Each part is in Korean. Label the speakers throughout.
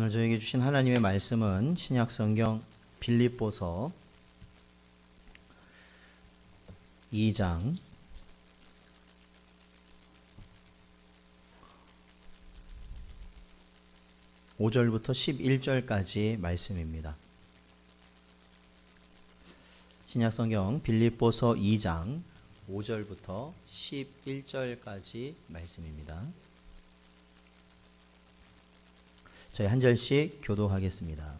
Speaker 1: 오늘 저에게 주신 하나님의 말씀은 신약성경 빌립보서 2장 5절부터 11절까지 말씀입니다. 신약성경 빌립보서 2장 5절부터 11절까지 말씀입니다. 저희 한 절씩 교도하겠습니다.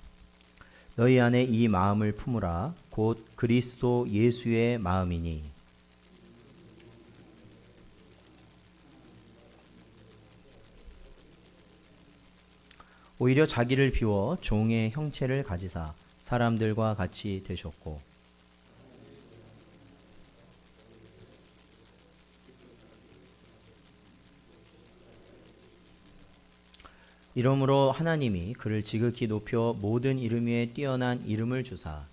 Speaker 1: 너희 안에 이 마음을 품으라. 곧 그리스도 예수의 마음이니 오히려 자기를 비워 종의 형체를 가지사 사람들과 같이 되셨고 이러므로 하나님이 그를 지극히 높여 모든 이름 위에 뛰어난 이름을 주사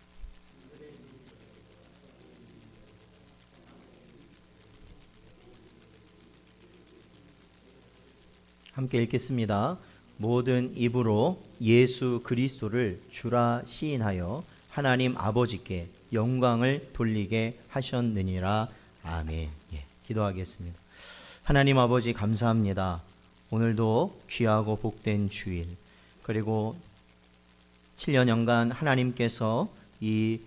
Speaker 1: 함께 읽겠습니다. 모든 입으로 예수 그리스도를 주라 시인하여 하나님 아버지께 영광을 돌리게 하셨느니라. 아멘. 기도하겠습니다. 하나님 아버지 감사합니다. 오늘도 귀하고 복된 주일, 그리고 7년간 하나님께서 이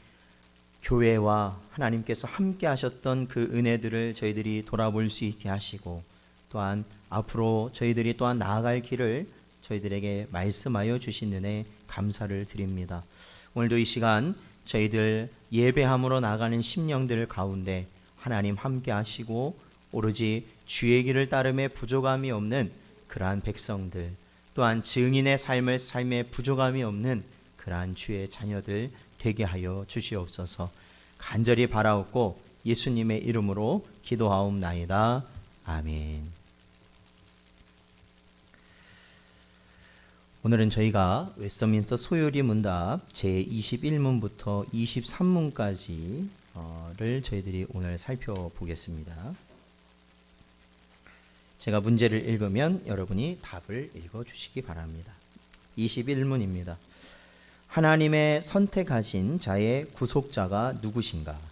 Speaker 1: 교회와 하나님께서 함께 하셨던 그 은혜들을 저희들이 돌아볼 수 있게 하시고, 또한 앞으로 저희들이 또한 나아갈 길을 저희들에게 말씀하여 주신 은혜 감사를 드립니다. 오늘도 이 시간 저희들 예배함으로 나가는 심령들 가운데 하나님 함께 하시고 오로지 주의 길을 따름에 부족함이 없는 그러한 백성들, 또한 증인의 삶에 부족함이 없는 그러한 주의 자녀들 되게 하여 주시옵소서. 간절히 바라옵고 예수님의 이름으로 기도하옵나이다. 아멘. 오늘은 저희가 웨스트민스터 소요리 문답 제21문부터 23문까지를 저희들이 오늘 살펴보겠습니다. 제가 문제를 읽으면 여러분이 답을 읽어주시기 바랍니다. 21문입니다. 하나님의 선택하신 자의 구속자가 누구신가?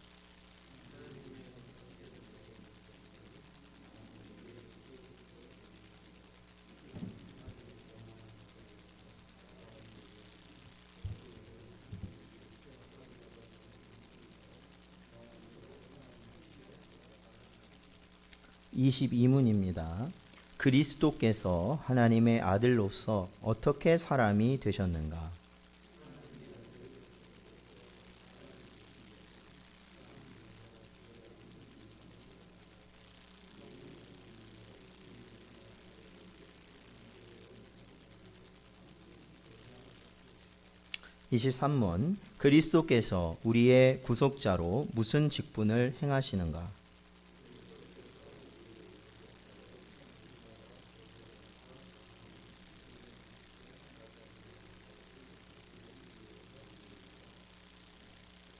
Speaker 1: (22문입니다) 그리스도께서 하나님의 아들로서 어떻게 사람이 되셨는가? (23문) 그리스도께서 우리의 구속자로 무슨 직분을 행하시는가?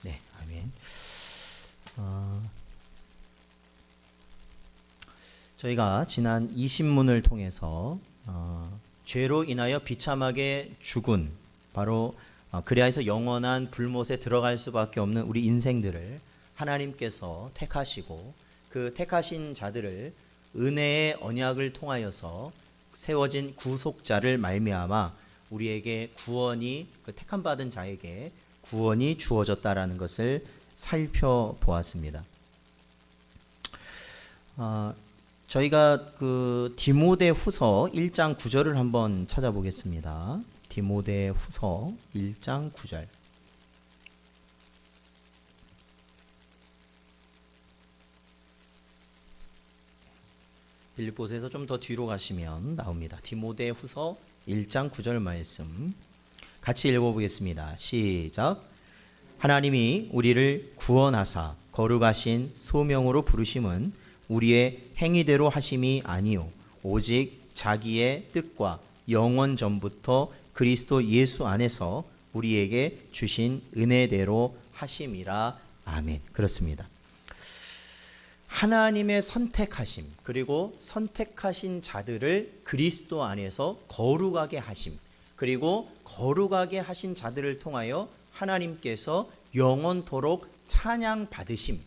Speaker 1: 네, 아멘. 저희가 지난 20문을 통해서 죄로 인하여 비참하게 죽은, 바로 그리하여서 영원한 불못에 들어갈 수밖에 없는 우리 인생들을 하나님께서 택하시고, 그 택하신 자들을 은혜의 언약을 통하여서 세워진 구속자를 말미암아 우리에게 구원이, 그 택함 받은 자에게 구원이 주어졌다라는 것을 살펴보았습니다. 저희가 그 디모데후서 1장 9절을 한번 찾아보겠습니다. 디모데후서 1장 9절. 빌립보서에서 좀 더 뒤로 가시면 나옵니다. 디모데후서 1장 9절 말씀 같이 읽어보겠습니다. 시작. 하나님이 우리를 구원하사 거룩하신 소명으로 부르심은 우리의 행위대로 하심이 아니요 오직 자기의 뜻과 영원 전부터 그리스도 예수 안에서 우리에게 주신 은혜대로 하심이라. 아멘. 그렇습니다. 하나님의 선택하심, 그리고 선택하신 자들을 그리스도 안에서 거룩하게 하심, 그리고 거룩하게 하신 자들을 통하여 하나님께서 영원토록 찬양 받으심,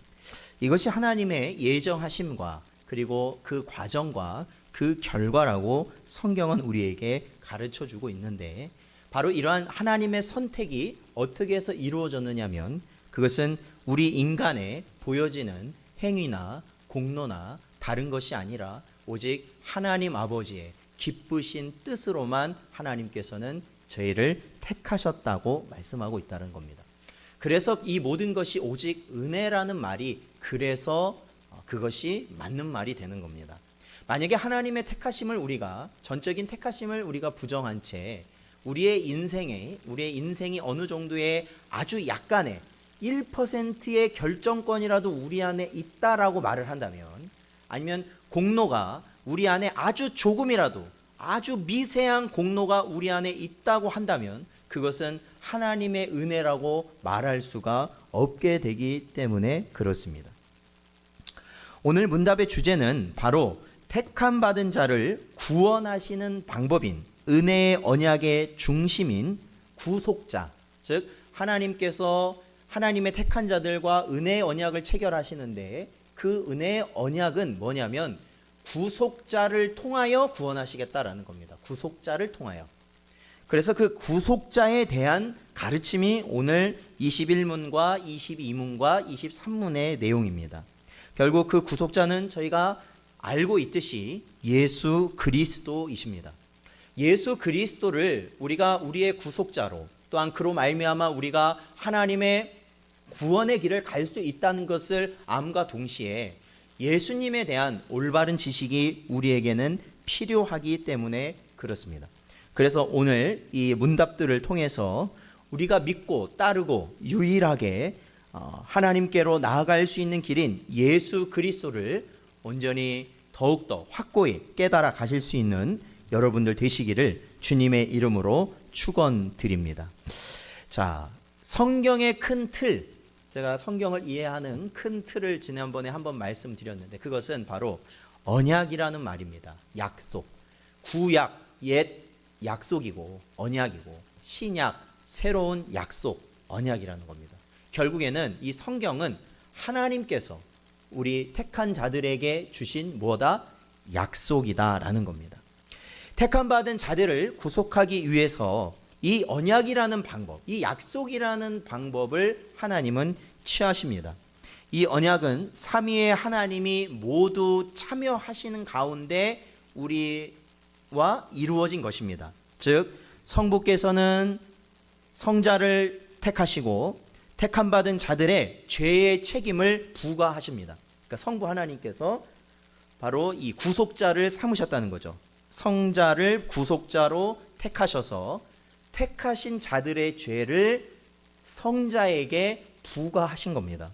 Speaker 1: 이것이 하나님의 예정하심과 그리고 그 과정과 그 결과라고 성경은 우리에게 가르쳐주고 있는데, 바로 이러한 하나님의 선택이 어떻게 해서 이루어졌느냐면 그것은 우리 인간의 보여지는 행위나 공로나 다른 것이 아니라 오직 하나님 아버지의 기쁘신 뜻으로만 하나님께서는 저희를 택하셨다고 말씀하고 있다는 겁니다. 그래서 이 모든 것이 오직 은혜라는 말이, 그래서 그것이 맞는 말이 되는 겁니다. 만약에 하나님의 택하심을 우리가, 전적인 택하심을 우리가 부정한 채 우리의 인생이 어느 정도의 아주 약간의 1%의 결정권이라도 우리 안에 있다라고 말을 한다면, 아니면 공로가 우리 안에 아주 조금이라도, 아주 미세한 공로가 우리 안에 있다고 한다면 그것은 하나님의 은혜라고 말할 수가 없게 되기 때문에 그렇습니다. 오늘 문답의 주제는 바로 택함 받은 자를 구원하시는 방법인 은혜의 언약의 중심인 구속자, 즉 하나님께서 하나님의 택한 자들과 은혜의 언약을 체결하시는데, 그 은혜의 언약은 뭐냐면 구속자를 통하여 구원하시겠다라는 겁니다. 구속자를 통하여. 그래서 그 구속자에 대한 가르침이 오늘 21문과 22문과 23문의 내용입니다. 결국 그 구속자는 저희가 알고 있듯이 예수 그리스도이십니다. 예수 그리스도를 우리가 우리의 구속자로, 또한 그로 말미암아 우리가 하나님의 구원의 길을 갈 수 있다는 것을 암과 동시에 예수님에 대한 올바른 지식이 우리에게는 필요하기 때문에 그렇습니다. 그래서 오늘 이 문답들을 통해서 우리가 믿고 따르고 유일하게 하나님께로 나아갈 수 있는 길인 예수 그리스도를 온전히 더욱더 확고히 깨달아 가실 수 있는 여러분들 되시기를 주님의 이름으로 축원드립니다. 자, 성경의 큰 틀, 제가 성경을 이해하는 큰 틀을 지난번에 한번 말씀드렸는데, 그것은 바로 언약이라는 말입니다. 약속. 구약, 옛 약속이고 언약이고, 신약, 새로운 약속, 언약이라는 겁니다. 결국에는 이 성경은 하나님께서 우리 택한 자들에게 주신 뭐다? 약속이다라는 겁니다. 택함 받은 자들을 구속하기 위해서 이 언약이라는 방법, 이 약속이라는 방법을 하나님은 취하십니다. 이 언약은 삼위의 하나님이 모두 참여하시는 가운데 우리와 이루어진 것입니다. 즉 성부께서는 성자를 택하시고 택함 받은 자들의 죄의 책임을 부과하십니다. 그러니까 성부 하나님께서 바로 이 구속자를 삼으셨다는 거죠. 성자를 구속자로 택하셔서 택하신 자들의 죄를 성자에게 부과하신 겁니다.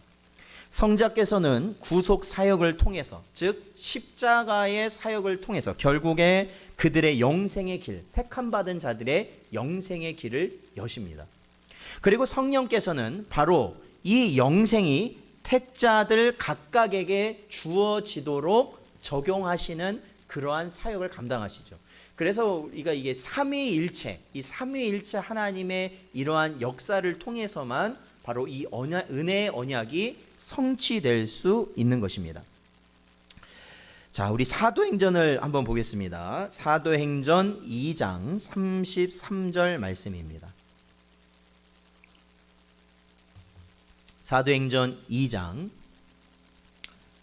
Speaker 1: 성자께서는 구속 사역을 통해서, 즉 십자가의 사역을 통해서 결국에 그들의 영생의 길, 택함 받은 자들의 영생의 길을 여십니다. 그리고 성령께서는 바로 이 영생이 택자들 각각에게 주어지도록 적용하시는 그러한 사역을 감당하시죠. 그래서 우리가 이게 삼위일체, 이 삼위일체 하나님의 이러한 역사를 통해서만 바로 이 은혜의 언약이 성취될 수 있는 것입니다. 자, 우리 사도행전을 한번 보겠습니다. 사도행전 2장 33절 말씀입니다. 사도행전 2장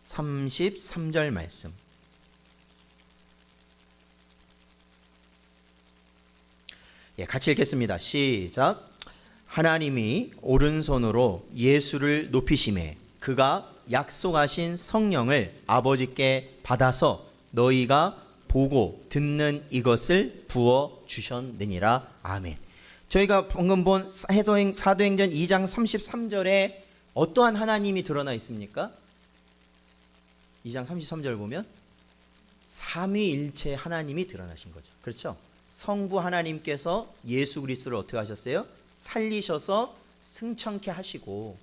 Speaker 1: 33절 말씀. 같이 읽겠습니다. 시작. 하나님이 오른손으로 예수를 높이심에 그가 약속하신 성령을 아버지께 받아서 너희가 보고 듣는 이것을 부어 주셨느니라. 아멘. 저희가 방금 본 사도행전 2장 33절에 어떠한 하나님이 드러나 있습니까? 2장 33절 보면 삼위일체 하나님이 드러나신 거죠. 그렇죠? 성부 하나님께서 예수 그리스도를 어떻게 하셨어요? 살리셔서 승천케 하시고,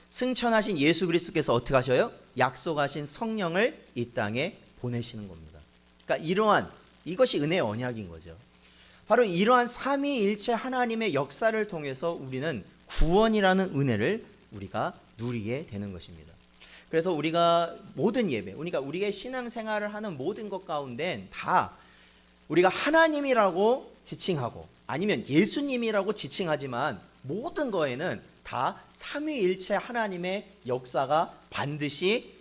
Speaker 1: 승천하신 예수 그리스도께서 어떻게 하셔요? 약속하신 성령을 이 땅에 보내시는 겁니다. 그러니까 이것이 은혜의 언약인 거죠. 바로 이러한 삼위일체 하나님의 역사를 통해서 우리는 구원이라는 은혜를 우리가 누리게 되는 것입니다. 그래서 우리가 모든 예배, 그러니까 우리의 신앙생활을 하는 모든 것 가운데 다 우리가 하나님이라고 지칭하고 아니면 예수님이라고 지칭하지만 모든 거에는 다 삼위일체 하나님의 역사가 반드시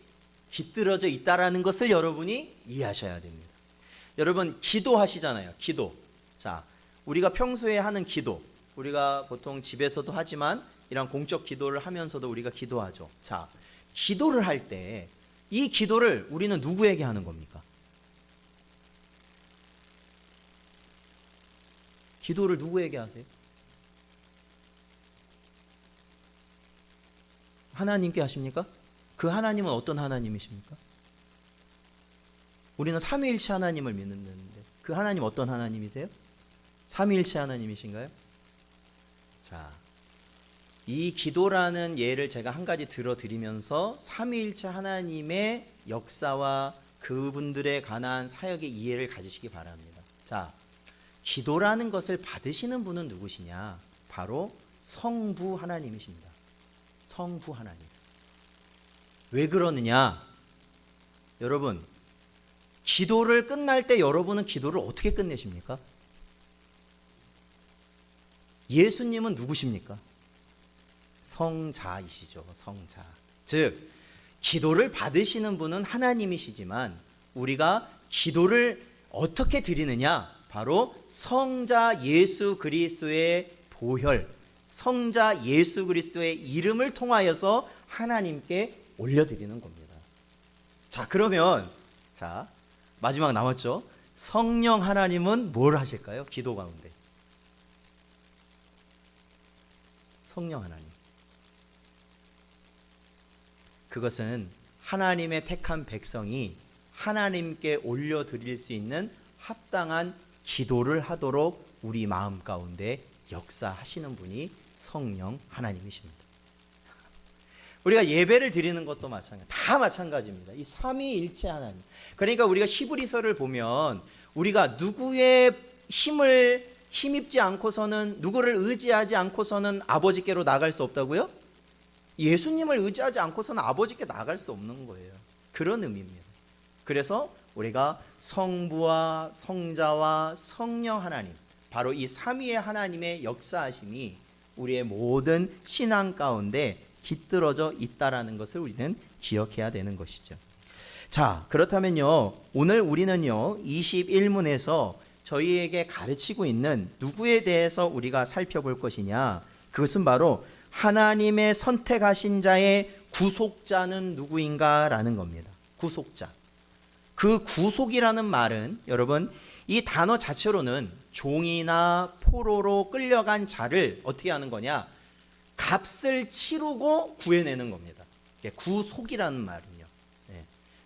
Speaker 1: 깃들어져 있다라는 것을 여러분이 이해하셔야 됩니다. 여러분 기도하시잖아요. 기도. 자, 우리가 평소에 하는 기도, 우리가 보통 집에서도 하지만 이런 공적 기도를 하면서도 우리가 기도하죠. 자, 기도를 할 때 이 기도를 우리는 누구에게 하는 겁니까? 기도를 누구에게 하세요? 하나님께 하십니까? 그 하나님은 어떤 하나님이십니까? 우리는 삼위일체 하나님을 믿는데 그 하나님 어떤 하나님이세요? 삼위일체 하나님이신가요? 자, 이 기도라는 예를 제가 한 가지 들어드리면서 삼위일체 하나님의 역사와 그분들에 관한 사역의 이해를 가지시기 바랍니다. 자, 기도라는 것을 받으시는 분은 누구시냐? 바로 성부 하나님이십니다. 성부 하나님. 왜 그러느냐? 여러분, 기도를 끝날 때 여러분은 기도를 어떻게 끝내십니까? 예수님은 누구십니까? 성자이시죠. 성자. 즉 기도를 받으시는 분은 하나님이시지만 우리가 기도를 어떻게 드리느냐? 바로 성자 예수 그리스도의 보혈, 성자 예수 그리스도의 이름을 통하여서 하나님께 올려드리는 겁니다. 자, 그러면 자, 마지막 남았죠. 성령 하나님은 뭘 하실까요? 기도 가운데. 성령 하나님. 그것은 하나님의 택한 백성이 하나님께 올려드릴 수 있는 합당한 기도를 하도록 우리 마음 가운데 역사하시는 분이 성령 하나님이십니다. 우리가 예배를 드리는 것도 마찬가지, 다 마찬가지입니다. 이 삼위일체 하나님. 그러니까 우리가 히브리서를 보면 우리가 누구의 힘입지 않고서는, 누구를 의지하지 않고서는 아버지께로 나갈 수 없다고요? 예수님을 의지하지 않고서는 아버지께 나갈 수 없는 거예요. 그런 의미입니다. 그래서 우리가 성부와 성자와 성령 하나님, 바로 이 삼위의 하나님의 역사하심이 우리의 모든 신앙 가운데 깃들어져 있다라는 것을 우리는 기억해야 되는 것이죠. 자, 그렇다면요, 오늘 우리는요 21문에서 저희에게 가르치고 있는 누구에 대해서 우리가 살펴볼 것이냐, 그것은 바로 하나님의 선택하신 자의 구속자는 누구인가라는 겁니다. 구속자. 그 구속이라는 말은 여러분, 이 단어 자체로는 종이나 포로로 끌려간 자를 어떻게 하는 거냐, 값을 치르고 구해내는 겁니다. 구속이라는 말은요.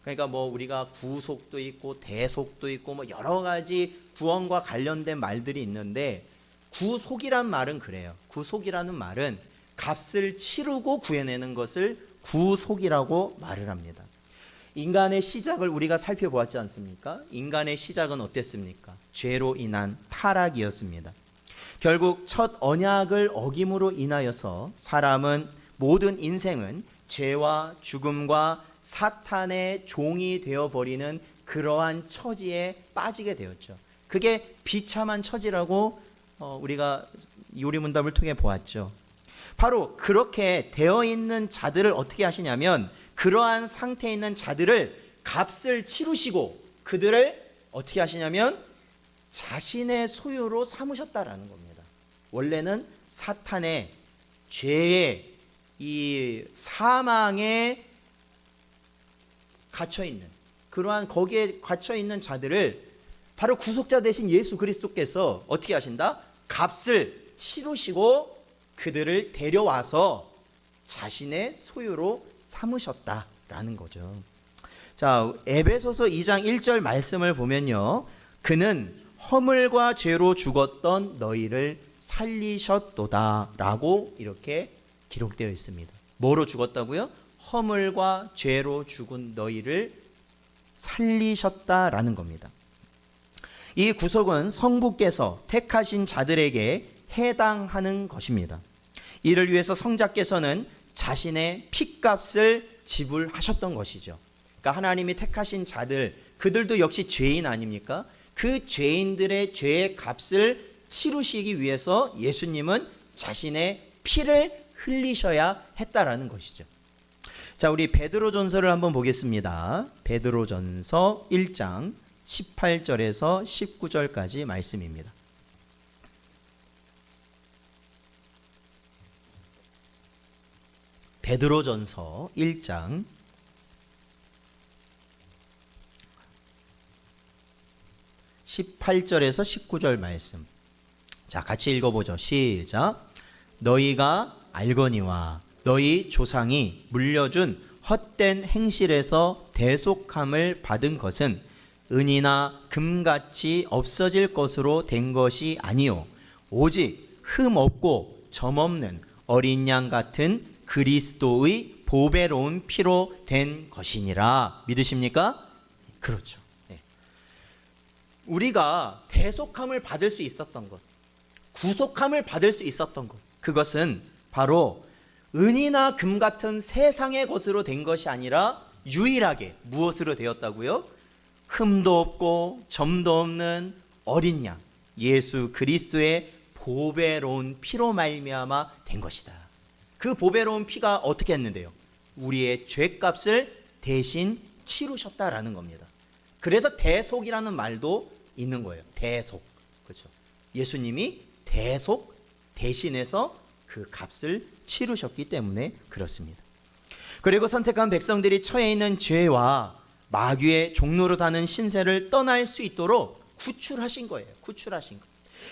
Speaker 1: 그러니까 뭐 우리가 구속도 있고 대속도 있고 뭐 여러 가지 구원과 관련된 말들이 있는데, 구속이란 말은 그래요. 구속이라는 말은 값을 치르고 구해내는 것을 구속이라고 말을 합니다. 인간의 시작을 우리가 살펴보았지 않습니까? 인간의 시작은 어땠습니까? 죄로 인한 타락이었습니다. 결국 첫 언약을 어김으로 인하여서 사람은, 모든 인생은 죄와 죽음과 사탄의 종이 되어버리는 그러한 처지에 빠지게 되었죠. 그게 비참한 처지라고 우리가 요리문답을 통해 보았죠. 바로 그렇게 되어 있는 자들을 어떻게 하시냐면, 그러한 상태에 있는 자들을 값을 치르시고 그들을 어떻게 하시냐면 자신의 소유로 삼으셨다라는 겁니다. 원래는 사탄의 죄의 이 사망에 갇혀있는, 그러한 거기에 갇혀있는 자들을 바로 구속자 되신 예수 그리스도께서 어떻게 하신다? 값을 치르시고 그들을 데려와서 자신의 소유로 삼으셨다라는 거죠. 자, 에베소서 2장 1절 말씀을 보면요, 그는 허물과 죄로 죽었던 너희를 살리셨도다 라고 이렇게 기록되어 있습니다. 뭐로 죽었다고요? 허물과 죄로 죽은 너희를 살리셨다라는 겁니다. 이 구속은 성부께서 택하신 자들에게 해당하는 것입니다. 이를 위해서 성자께서는 자신의 핏값을 지불하셨던 것이죠. 그러니까 하나님이 택하신 자들, 그들도 역시 죄인 아닙니까? 그 죄인들의 죄의 값을 치르시기 위해서 예수님은 자신의 피를 흘리셔야 했다라는 것이죠. 자, 우리 베드로전서를 한번 보겠습니다. 베드로전서 1장 18절에서 19절까지 말씀입니다. 베드로전서 1장 18절에서 19절 말씀. 자, 같이 읽어보죠. 시작. 너희가 알거니와 너희 조상이 물려준 헛된 행실에서 대속함을 받은 것은 은이나 금같이 없어질 것으로 된 것이 아니요 오직 흠 없고 점 없는 어린 양 같은 그리스도의 보배로운 피로 된 것이니라. 믿으십니까? 그렇죠. 네. 우리가 대속함을 받을 수 있었던 것, 구속함을 받을 수 있었던 것, 그것은 바로 은이나 금 같은 세상의 것으로 된 것이 아니라 유일하게 무엇으로 되었다고요? 흠도 없고 점도 없는 어린 양 예수 그리스도의 보배로운 피로 말미암아 된 것이다. 그 보배로운 피가 어떻게 했는데요? 우리의 죄값을 대신 치르셨다라는 겁니다. 그래서 대속이라는 말도 있는 거예요. 대속. 그렇죠. 예수님이 대속 대신해서 그 값을 치르셨기 때문에 그렇습니다. 그리고 선택한 백성들이 처해 있는 죄와 마귀의 종로로 다는 신세를 떠날 수 있도록 구출하신 거예요. 구출하신 것.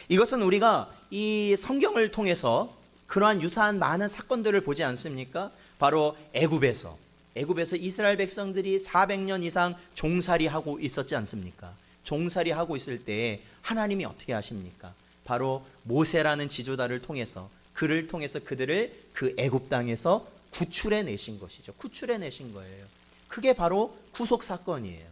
Speaker 1: 이것은 우리가 이 성경을 통해서 그러한 유사한 많은 사건들을 보지 않습니까? 바로 애굽에서 이스라엘 백성들이 400년 이상 종살이하고 있었지 않습니까? 종살이하고 있을 때 하나님이 어떻게 하십니까? 바로 모세라는 지도자를 통해서 그를 통해서 그들을 그 애굽 땅에서 구출해 내신 것이죠. 구출해 내신 거예요. 그게 바로 구속 사건이에요.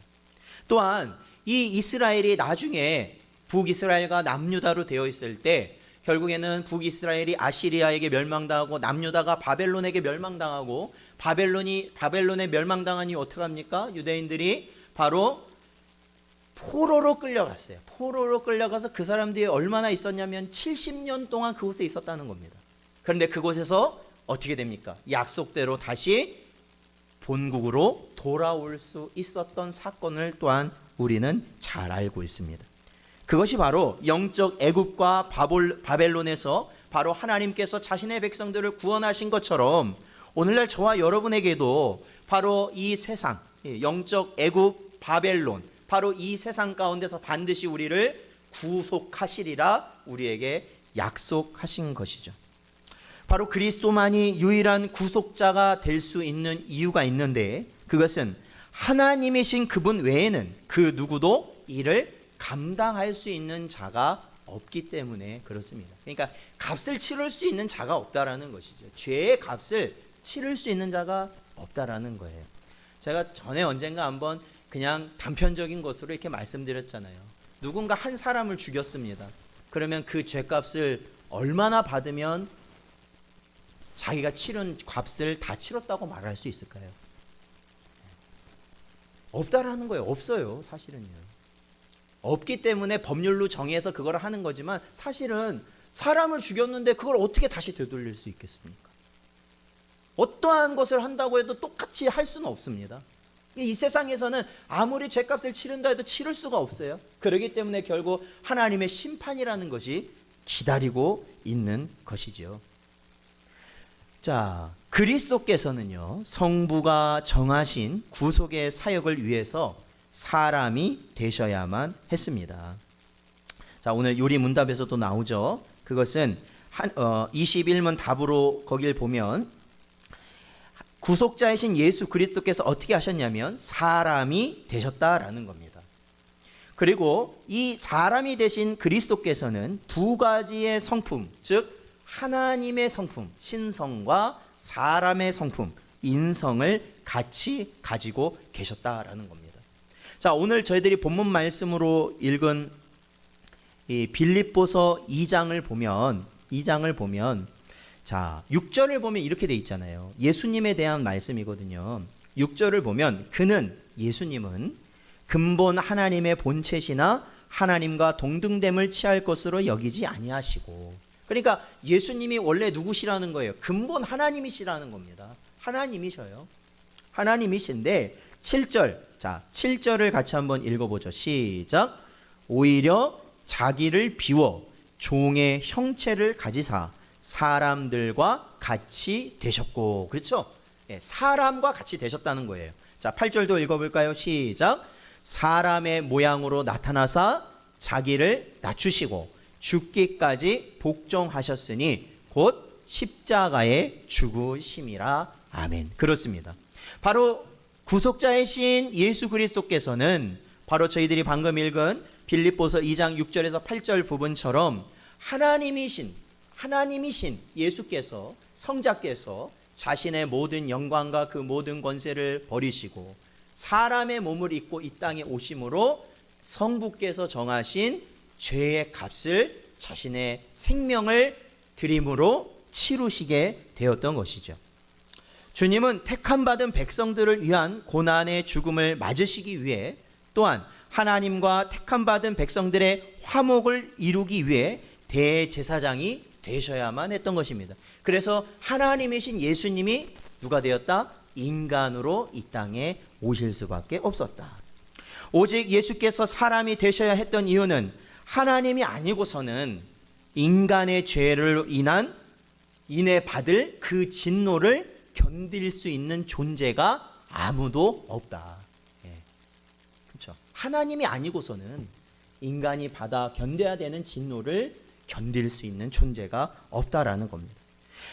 Speaker 1: 또한 이 이스라엘이 나중에 북이스라엘과 남유다로 되어 있을 때 결국에는 북이스라엘이 아시리아에게 멸망당하고 남유다가 바벨론에게 멸망당하고 바벨론에 멸망당하니 어떻게 합니까? 유대인들이 바로 포로로 끌려갔어요. 포로로 끌려가서 그 사람들이 얼마나 있었냐면 70년 동안 그곳에 있었다는 겁니다. 그런데 그곳에서 어떻게 됩니까? 약속대로 다시 본국으로 돌아올 수 있었던 사건을 또한 우리는 잘 알고 있습니다. 그것이 바로 영적 애굽과 바벨론에서 바로 하나님께서 자신의 백성들을 구원하신 것처럼 오늘날 저와 여러분에게도 바로 이 세상, 영적 애굽, 바벨론, 바로 이 세상 가운데서 반드시 우리를 구속하시리라 우리에게 약속하신 것이죠. 바로 그리스도만이 유일한 구속자가 될 수 있는 이유가 있는데 그것은 하나님이신 그분 외에는 그 누구도 이를 감당할 수 있는 자가 없기 때문에 그렇습니다. 그러니까 값을 치를 수 있는 자가 없다라는 것이죠. 죄의 값을 치를 수 있는 자가 없다라는 거예요. 제가 전에 언젠가 한번 그냥 단편적인 것으로 이렇게 말씀드렸잖아요. 누군가 한 사람을 죽였습니다. 그러면 그 죄값을 얼마나 받으면 자기가 치른 값을 다 치렀다고 말할 수 있을까요? 없다라는 거예요. 없어요. 사실은요. 없기 때문에 법률로 정해서 그걸 하는 거지만 사실은 사람을 죽였는데 그걸 어떻게 다시 되돌릴 수 있겠습니까? 어떠한 것을 한다고 해도 똑같이 할 수는 없습니다. 이 세상에서는 아무리 죄값을 치른다 해도 치를 수가 없어요. 그렇기 때문에 결국 하나님의 심판이라는 것이 기다리고 있는 것이죠. 자, 그리스도께서는요, 성부가 정하신 구속의 사역을 위해서 사람이 되셔야만 했습니다. 자, 오늘 요리 문답에서도 나오죠. 그것은 21문 답으로 거길 보면 구속자이신 예수 그리스도께서 어떻게 하셨냐면 사람이 되셨다라는 겁니다. 그리고 이 사람이 되신 그리스도께서는 두 가지의 성품, 즉 하나님의 성품, 신성과 사람의 성품, 인성을 같이 가지고 계셨다라는 겁니다. 자, 오늘 저희들이 본문 말씀으로 읽은 이 빌립보서 2장을 보면 자, 6절을 보면 이렇게 돼 있잖아요. 예수님에 대한 말씀이거든요. 6절을 보면 예수님은 근본 하나님의 본체시나 하나님과 동등됨을 취할 것으로 여기지 아니하시고, 그러니까 예수님이 원래 누구시라는 거예요? 근본 하나님이시라는 겁니다. 하나님이셔요. 하나님이신데 7절, 자 7절을 같이 한번 읽어보죠. 시작. 오히려 자기를 비워 종의 형체를 가지사 사람들과 같이 되셨고, 그렇죠? 네, 사람과 같이 되셨다는 거예요. 자 8절도 읽어볼까요? 시작. 사람의 모양으로 나타나사 자기를 낮추시고 죽기까지 복종하셨으니 곧 십자가에 죽으심이라. 아멘. 그렇습니다. 바로 구속자이신 예수 그리스도께서는 바로 저희들이 방금 읽은 빌립보서 2장 6절에서 8절 부분처럼 하나님이신 예수께서, 성자께서 자신의 모든 영광과 그 모든 권세를 버리시고 사람의 몸을 입고 이 땅에 오심으로 성부께서 정하신 죄의 값을 자신의 생명을 드림으로 치루시게 되었던 것이죠. 주님은 택함받은 백성들을 위한 고난의 죽음을 맞으시기 위해, 또한 하나님과 택함받은 백성들의 화목을 이루기 위해 대제사장이 되셔야만 했던 것입니다. 그래서 하나님이신 예수님이 누가 되었다? 인간으로 이 땅에 오실 수밖에 없었다. 오직 예수께서 사람이 되셔야 했던 이유는 하나님이 아니고서는 인간의 죄를 인해 받을 그 진노를 견딜 수 있는 존재가 아무도 없다. 예. 그렇죠. 하나님이 아니고서는 인간이 받아 견뎌야 되는 진노를 견딜 수 있는 존재가 없다라는 겁니다.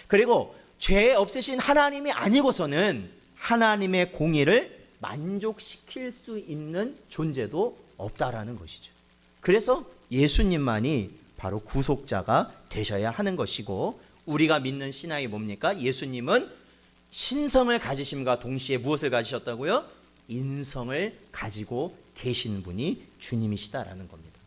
Speaker 1: 그리고 죄 없으신 하나님이 아니고서는 하나님의 공의를 만족시킬 수 있는 존재도 없다라는 것이죠. 그래서 예수님만이 바로 구속자가 되셔야 하는 것이고, 우리가 믿는 신앙이 뭡니까? 예수님은 신성을 가지심과 동시에 무엇을 가지셨다고요? 인성을 가지고 계신 분이 주님이시다라는 겁니다.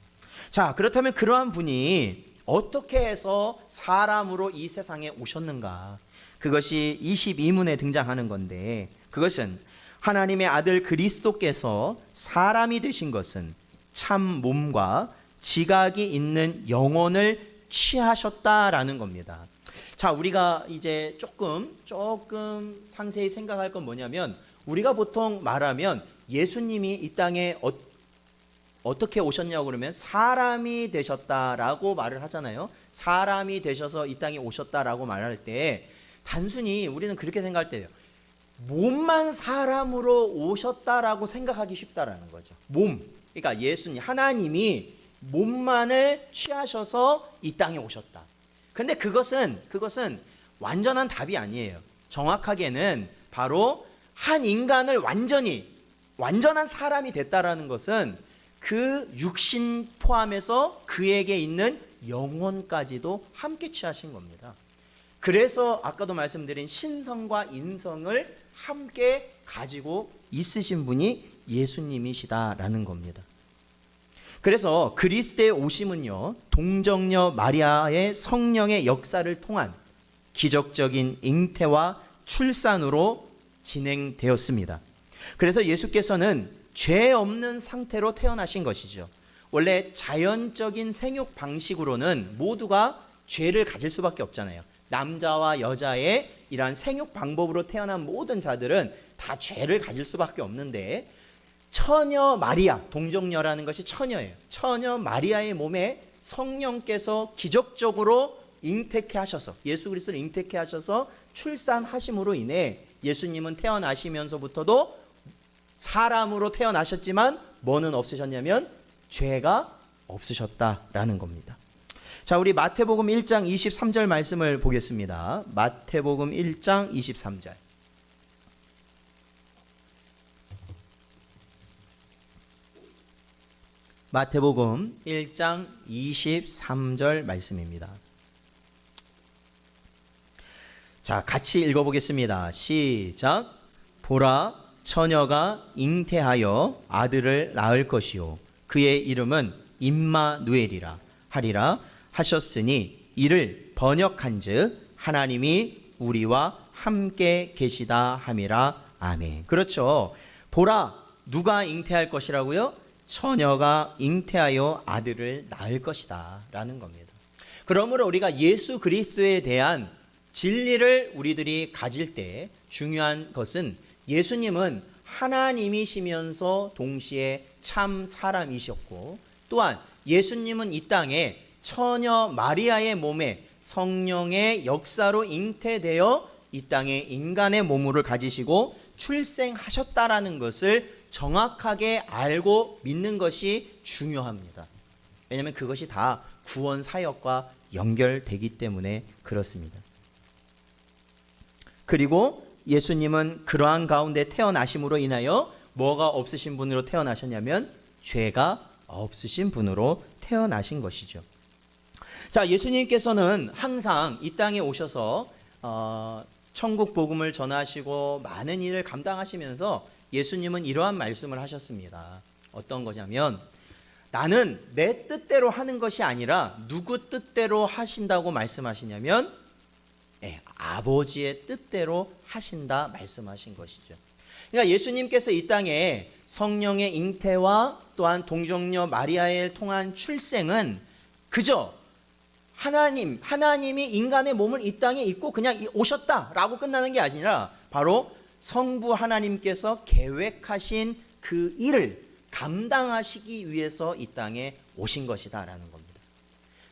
Speaker 1: 자, 그렇다면 그러한 분이 어떻게 해서 사람으로 이 세상에 오셨는가? 그것이 22문에 등장하는 건데, 그것은 하나님의 아들 그리스도께서 사람이 되신 것은 참 몸과 지각이 있는 영혼을 취하셨다라는 겁니다. 자, 우리가 이제 조금 상세히 생각할 건 뭐냐면, 우리가 보통 말하면 예수님이 이 땅에 어떻게 오셨냐고 그러면 사람이 되셨다라고 말을 하잖아요. 사람이 되셔서 이 땅에 오셨다라고 말할 때 단순히 우리는 그렇게 생각할 때요, 몸만 사람으로 오셨다라고 생각하기 쉽다라는 거죠. 몸, 그러니까 예수님, 하나님이 몸만을 취하셔서 이 땅에 오셨다. 근데 그것은 완전한 답이 아니에요. 정확하게는 바로 한 인간을 완전한 사람이 됐다라는 것은 그 육신 포함해서 그에게 있는 영혼까지도 함께 취하신 겁니다. 그래서 아까도 말씀드린 신성과 인성을 함께 가지고 있으신 분이 예수님이시다라는 겁니다. 그래서 그리스도의 오심은요, 동정녀 마리아의 성령의 역사를 통한 기적적인 잉태와 출산으로 진행되었습니다. 그래서 예수께서는 죄 없는 상태로 태어나신 것이죠. 원래 자연적인 생육 방식으로는 모두가 죄를 가질 수밖에 없잖아요. 남자와 여자의 이러한 생육 방법으로 태어난 모든 자들은 다 죄를 가질 수밖에 없는데, 처녀 마리아, 동정녀라는 것이 처녀예요. 처녀 마리아의 몸에 성령께서 기적적으로 잉태케 하셔서, 예수 그리스도를 잉태케 하셔서 출산하심으로 인해 예수님은 태어나시면서부터도 사람으로 태어나셨지만 뭐는 없으셨냐면 죄가 없으셨다라는 겁니다. 자, 우리 마태복음 1장 23절 말씀을 보겠습니다. 마태복음 1장 23절. 마태복음 1장 23절 말씀입니다. 자, 같이 읽어보겠습니다. 시작. 보라, 처녀가 잉태하여 아들을 낳을 것이요 그의 이름은 임마누엘이라. 하리라 하셨으니 이를 번역한즉 하나님이 우리와 함께 계시다 함이라. 아멘. 그렇죠. 보라, 누가 잉태할 것이라고요? 처녀가 잉태하여 아들을 낳을 것이다 라는 겁니다. 그러므로 우리가 예수 그리스도에 대한 진리를 우리들이 가질 때 중요한 것은 예수님은 하나님이시면서 동시에 참 사람이셨고, 또한 예수님은 이 땅에 처녀 마리아의 몸에 성령의 역사로 잉태되어 이 땅에 인간의 몸을 가지시고 출생하셨다라는 것을 정확하게 알고 믿는 것이 중요합니다. 왜냐하면 그것이 다 구원 사역과 연결되기 때문에 그렇습니다. 그리고 예수님은 그러한 가운데 태어나심으로 인하여 뭐가 없으신 분으로 태어나셨냐면 죄가 없으신 분으로 태어나신 것이죠. 자, 예수님께서는 항상 이 땅에 오셔서 천국 복음을 전하시고 많은 일을 감당하시면서 예수님은 이러한 말씀을 하셨습니다. 어떤 거냐면, 나는 내 뜻대로 하는 것이 아니라 누구 뜻대로 하신다고 말씀하시냐면, 아버지의 뜻대로 하신다 말씀하신 것이죠. 그러니까 예수님께서 이 땅에 성령의 잉태와 또한 동정녀 마리아에 통한 출생은 그저 하나님이 인간의 몸을 이 땅에 입고 그냥 오셨다라고 끝나는 게 아니라 바로 성부 하나님께서 계획하신 그 일을 감당하시기 위해서 이 땅에 오신 것이다라는 겁니다.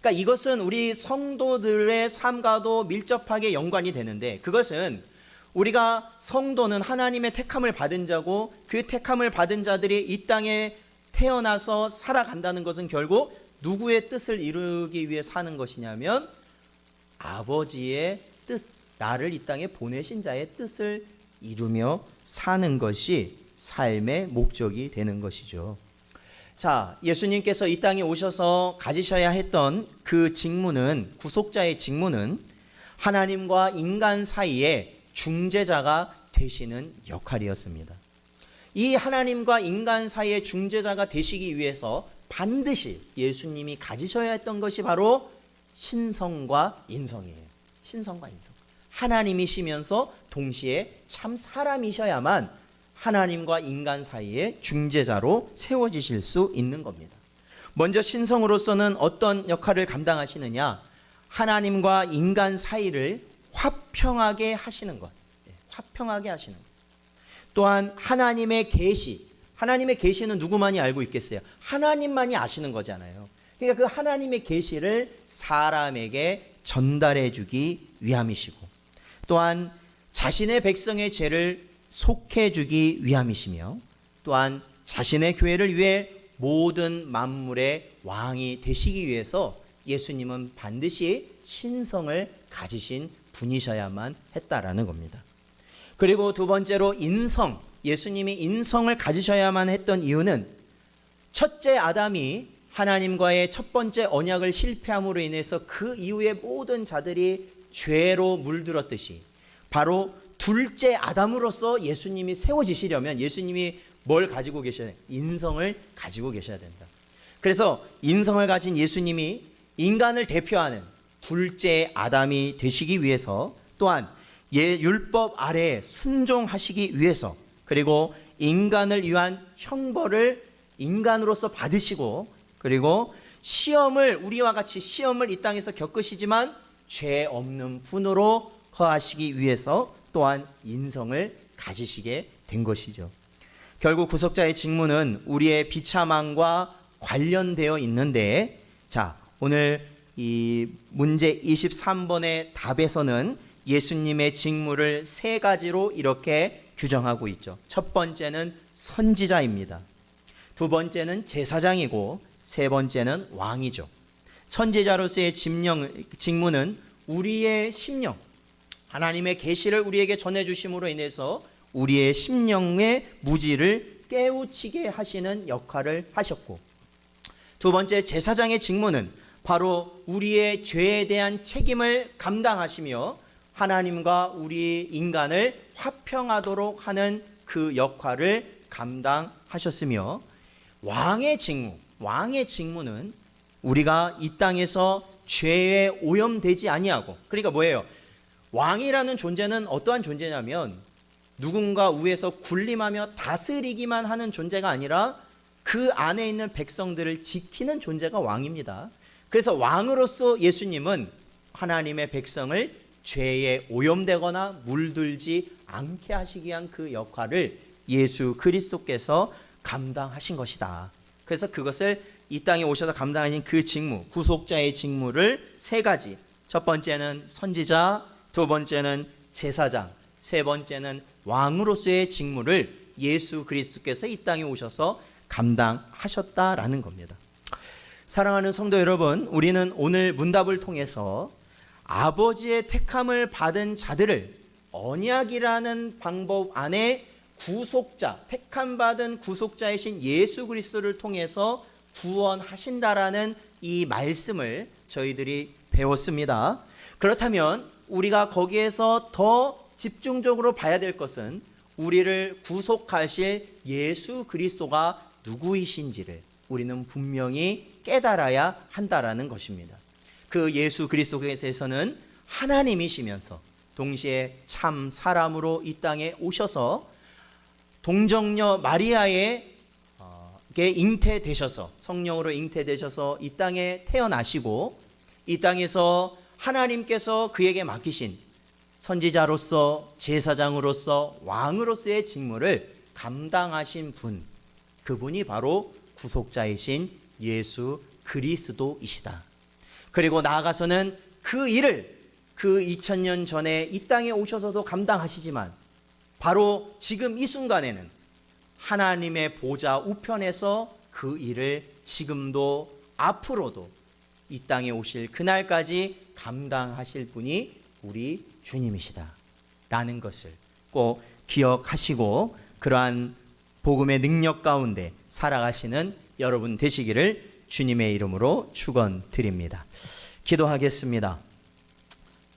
Speaker 1: 그러니까 이것은 우리 성도들의 삶과도 밀접하게 연관이 되는데, 그것은 우리가 성도는 하나님의 택함을 받은 자고, 그 택함을 받은 자들이 이 땅에 태어나서 살아간다는 것은 결국 누구의 뜻을 이루기 위해 사는 것이냐면 아버지의 뜻, 나를 이 땅에 보내신 자의 뜻을 이루며 사는 것이 삶의 목적이 되는 것이죠. 자, 예수님께서 이 땅에 오셔서 가지셔야 했던 그 직무는, 구속자의 직무는 하나님과 인간 사이에 중재자가 되시는 역할이었습니다. 이 하나님과 인간 사이의 중재자가 되시기 위해서 반드시 예수님이 가지셔야 했던 것이 바로 신성과 인성이에요. 신성과 인성. 하나님이시면서 동시에 참 사람이셔야만 하나님과 인간 사이의 중재자로 세워지실 수 있는 겁니다. 먼저 신성으로서는 어떤 역할을 감당하시느냐? 하나님과 인간 사이를 화평하게 하시는 것. 화평하게 하시는 것. 또한 하나님의 계시. 하나님의 계시는 누구만이 알고 있겠어요? 하나님만이 아시는 거잖아요. 그러니까 그 하나님의 계시를 사람에게 전달해 주기 위함이시고, 또한 자신의 백성의 죄를 속해 주기 위함이시며, 또한 자신의 교회를 위해 모든 만물의 왕이 되시기 위해서 예수님은 반드시 신성을 가지신 분이셔야만 했다라는 겁니다. 그리고 두 번째로 인성. 예수님이 인성을 가지셔야만 했던 이유는 첫째 아담이 하나님과의 첫 번째 언약을 실패함으로 인해서 그 이후에 모든 자들이 죄로 물들었듯이 바로 둘째 아담으로서 예수님이 세워지시려면 예수님이 뭘 가지고 계셔야 돼요? 인성을 가지고 계셔야 된다. 그래서 인성을 가진 예수님이 인간을 대표하는 둘째 아담이 되시기 위해서, 또한 율법 아래에 순종하시기 위해서, 그리고 인간을 위한 형벌을 인간으로서 받으시고, 그리고 우리와 같이 시험을 이 땅에서 겪으시지만 죄 없는 분으로 허하시기 위해서 또한 인성을 가지시게 된 것이죠. 결국 구속자의 직무는 우리의 비참함과 관련되어 있는데, 자, 오늘 이 문제 23번의 답에서는 예수님의 직무를 세 가지로 이렇게 규정하고 있죠. 첫 번째는 선지자입니다. 두 번째는 제사장이고, 세 번째는 왕이죠. 선지자로서의 직무는 우리의 심령, 하나님의 계시를 우리에게 전해주심으로 인해서 우리의 심령의 무지를 깨우치게 하시는 역할을 하셨고, 두 번째 제사장의 직무는 바로 우리의 죄에 대한 책임을 감당하시며 하나님과 우리 인간을 화평하도록 하는 그 역할을 감당하셨으며, 왕의 직무는 우리가 이 땅에서 죄에 오염되지 아니하고, 그러니까 뭐예요? 왕이라는 존재는 어떠한 존재냐면 누군가 위에서 군림하며 다스리기만 하는 존재가 아니라 그 안에 있는 백성들을 지키는 존재가 왕입니다. 그래서 왕으로서 예수님은 하나님의 백성을 죄에 오염되거나 물들지 않게 하시기 위한 그 역할을 예수 그리스도께서 감당하신 것이다. 그래서 그것을 이 땅에 오셔서 감당하신 그 직무, 구속자의 직무를 세 가지. 첫 번째는 선지자, 두 번째는 제사장, 세 번째는 왕으로서의 직무를 예수 그리스도께서 이 땅에 오셔서 감당하셨다라는 겁니다. 사랑하는 성도 여러분, 우리는 오늘 문답을 통해서 아버지의 택함을 받은 자들을 언약이라는 방법 안에 구속자, 택함받은 구속자이신 예수 그리스도를 통해서 구원하신다라는 이 말씀을 저희들이 배웠습니다. 그렇다면 우리가 거기에서 더 집중적으로 봐야 될 것은 우리를 구속하실 예수 그리스도가 누구이신지를 우리는 분명히 깨달아야 한다라는 것입니다. 그 예수 그리스도께서는 하나님이시면서 동시에 참 사람으로 이 땅에 오셔서 동정녀 마리아의 잉태되셔서, 성령으로 잉태되셔서 이 땅에 태어나시고, 이 땅에서 하나님께서 그에게 맡기신 선지자로서, 제사장으로서, 왕으로서의 직무를 감당하신 분, 그분이 바로 구속자이신 예수 그리스도이시다. 그리고 나아가서는 그 일을 그 2000년 전에 이 땅에 오셔서도 감당하시지만 바로 지금 이 순간에는 하나님의 보좌 우편에서 그 일을 지금도 앞으로도 이 땅에 오실 그날까지 감당하실 분이 우리 주님이시다 라는 것을 꼭 기억하시고 그러한 복음의 능력 가운데 살아가시는 여러분 되시기를 주님의 이름으로 축원드립니다. 기도하겠습니다.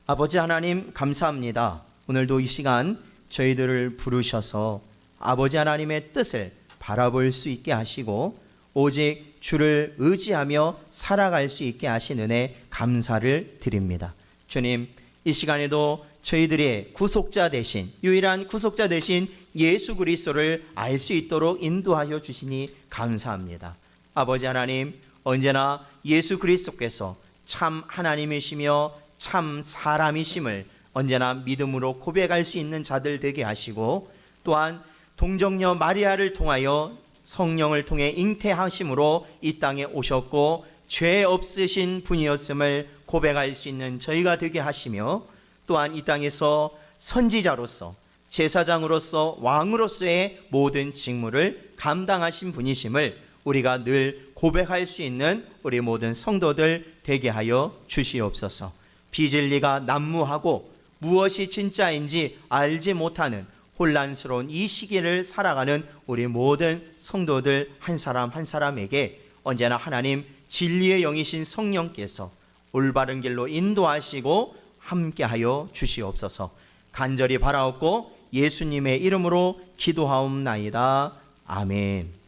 Speaker 1: 아버지 하나님 감사합니다. 오늘도 이 시간 저희들을 부르셔서 아버지 하나님의 뜻을 바라볼 수 있게 하시고 오직 주를 의지하며 살아갈 수 있게 하신 은혜 감사를 드립니다. 주님, 이 시간에도 저희들의 구속자 되신, 유일한 구속자 되신 예수 그리스도를 알 수 있도록 인도하여 주시니 감사합니다. 아버지 하나님, 언제나 예수 그리스도께서 참 하나님이시며 참 사람이심을 언제나 믿음으로 고백할 수 있는 자들 되게 하시고, 또한 동정녀 마리아를 통하여 성령을 통해 잉태하심으로 이 땅에 오셨고 죄 없으신 분이었음을 고백할 수 있는 저희가 되게 하시며, 또한 이 땅에서 선지자로서, 제사장으로서, 왕으로서의 모든 직무를 감당하신 분이심을 우리가 늘 고백할 수 있는 우리 모든 성도들 되게 하여 주시옵소서. 비진리가 난무하고 무엇이 진짜인지 알지 못하는 혼란스러운 이 시기를 살아가는 우리 모든 성도들 한 사람 한 사람에게 언제나 하나님 진리의 영이신 성령께서 올바른 길로 인도하시고 함께하여 주시옵소서. 간절히 바라옵고 예수님의 이름으로 기도하옵나이다. 아멘.